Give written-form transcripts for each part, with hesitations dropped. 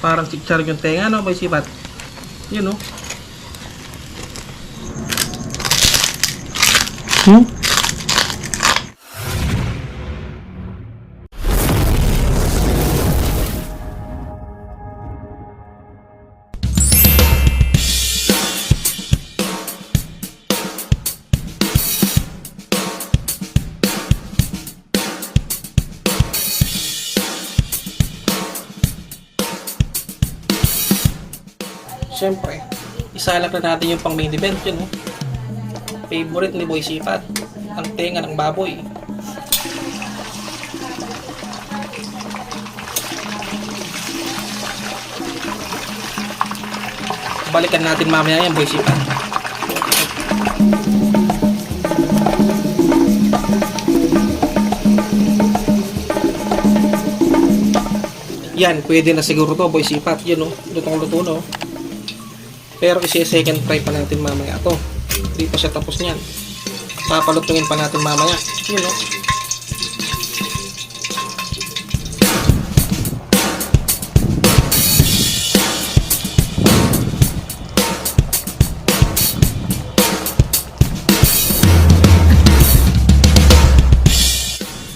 Parang chichar yung tenga, no, boy sipat. Yun, no. Siyempre, isalap na natin yung pang main event yun, no? Favorite ni Boy Sipat, ang tenga ng baboy. Balikan natin mamaya yan, Boy Sipat. Yan, pwede na siguro to, Boy Sipat. Yun, no? Lutong-luto, no? Pero isi-second fry pa natin mamaya to. Hindi pa siya tapos niyan. Papalutungin pa natin mamaya. Yun, no?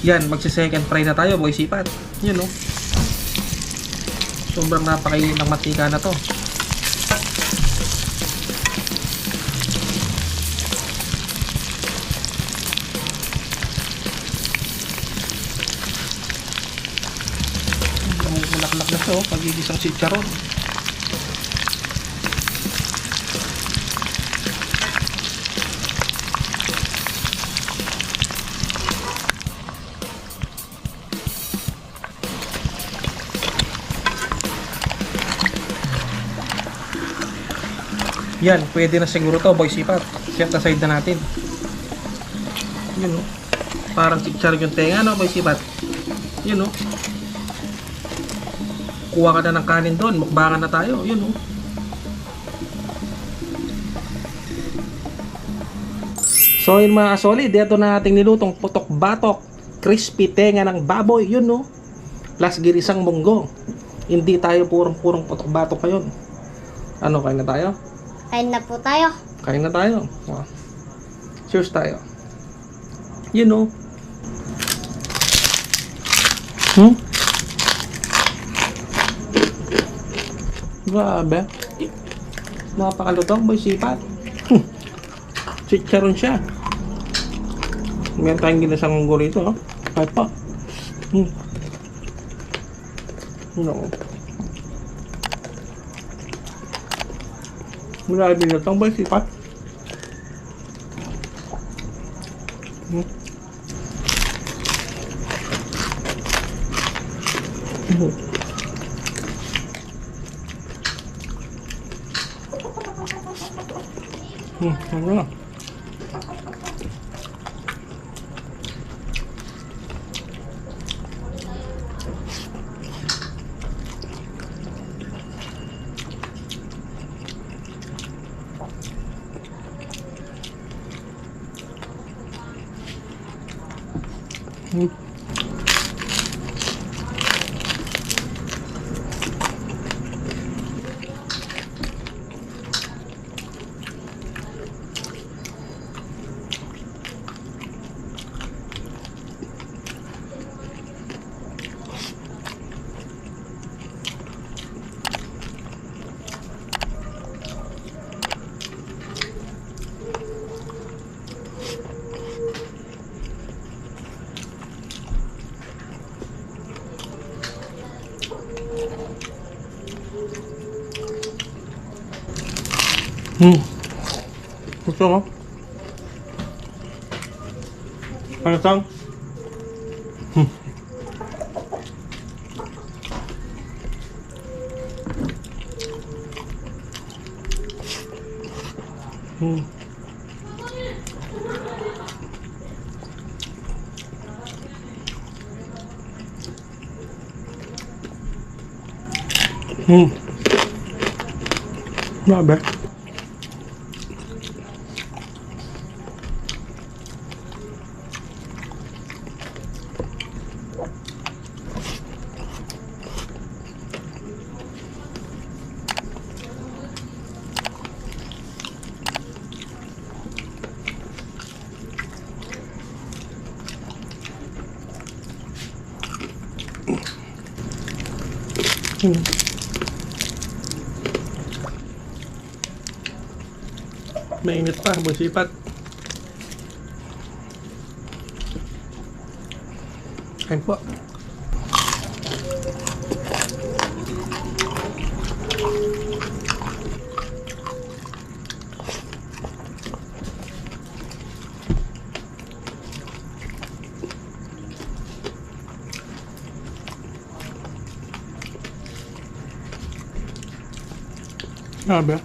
Yan, magsi-second fry na tayo, Boy Sipat. Yun, no? Sobrang napakainin ng mantika na to. Bulaklak na siya, pagigisang chicharon. Yan, pwede na siguro to, Boy Sipat. Set aside na natin. Yun, no? Parang chichar yung tenga, no, Boy Sipat. Yun, no? Kuha ka na ng kanin doon, mukbangan na tayo. Yun, no? So yun mga solid, ito na ating nilutong putok-batok, crispy tenga ng baboy. Yun, no? Plus girisang munggo. Hindi tayo purong putok-batok ngayon. Ano, kain na tayo? Kain na po tayo. Kain na tayo. Oh. Cheers tayo. You know. Grabe. Napakalutong, Boy Sipat. Chicharon siya. Meron tayong ginasang munggo rito, no? Kahit pa. No. Grabe na itong, Boy Sipat. Ano na? Gusto mo? Ano tang? Grabe. Mainit pa, busipat. Kain po. Grabe.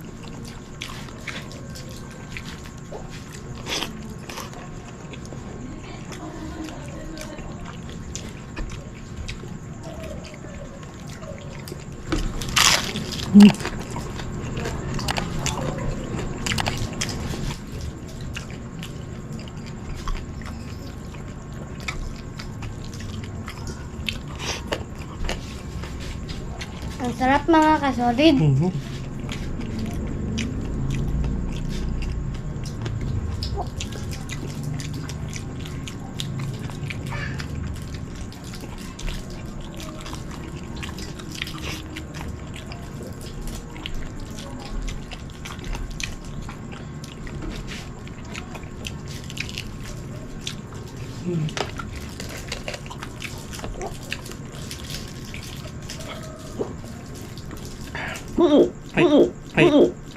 Ang sarap mga kasolid.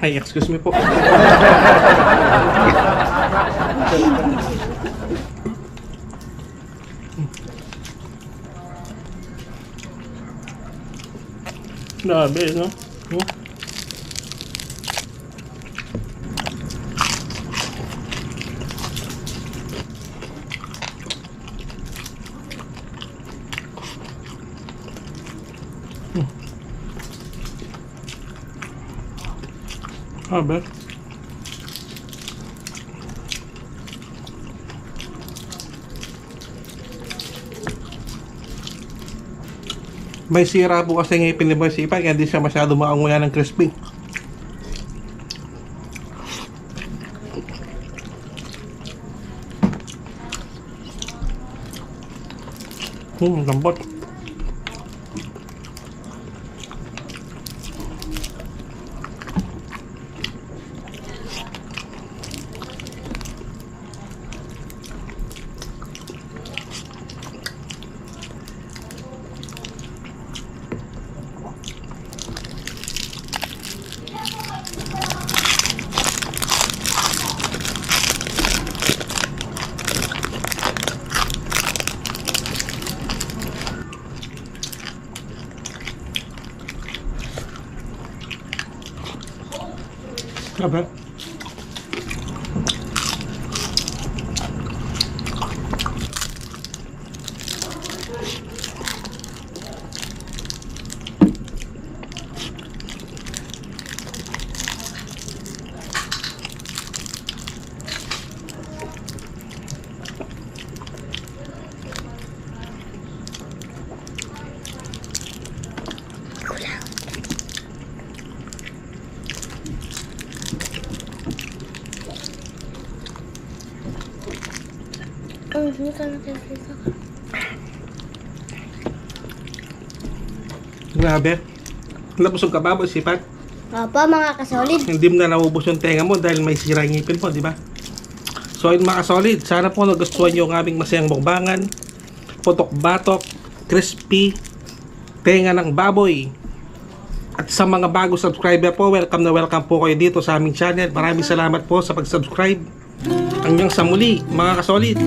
Ay, excuse me po. Grabe, no? Grabe. May sira po kasi ngipin ni Boy Sipag, kaya di siya masyado makanguya ng crispy. Lambot. Grabe. Grabe. Nabusog ka ba, Boy Sipag? Opo mga kasolid. Hindi mo na naubos yung tenga mo dahil may sira yung ngipin mo, di ba? So yun mga solid, sana po nagustuhan nyo ang aming masayang mukbangan. Putok-batok, crispy, tenga ng baboy. At sa mga bago subscriber po, welcome na welcome po kayo dito sa aming channel. Maraming salamat po sa pag-subscribe. Hanggang sa muli mga kasolid.